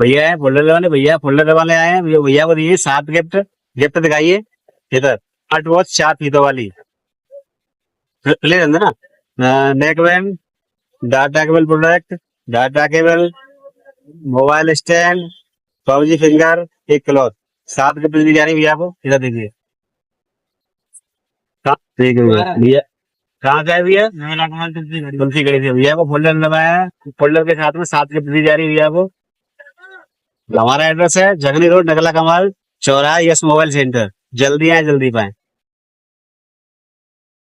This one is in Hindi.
भैया है फोल्डर वाले आए हैं, भैया को दिए 7 गिफ्ट। गिफ्ट दिखाइए इधर। स्मार्ट वॉच 4 फीतों वाली, ले ना। Neck band, data cable product, data cable, mobile stand, PUBG finger, एक क्लॉथ। 7 गिफ्ट दी जा रही है भैया को, इधर देखिए। ठीक है भैया। भैया कहाँ का है भैया? तुलसी गढ़ी से भैया को फोल्डर लगाया है। फोल्डर के साथ में 7 गिफ्ट दी जा रही है भैया को। हमारा एड्रेस है जगनी रोड, नगला कमाल चौराहा, यस मोबाइल सेंटर। जल्दी आए जल्दी पाए।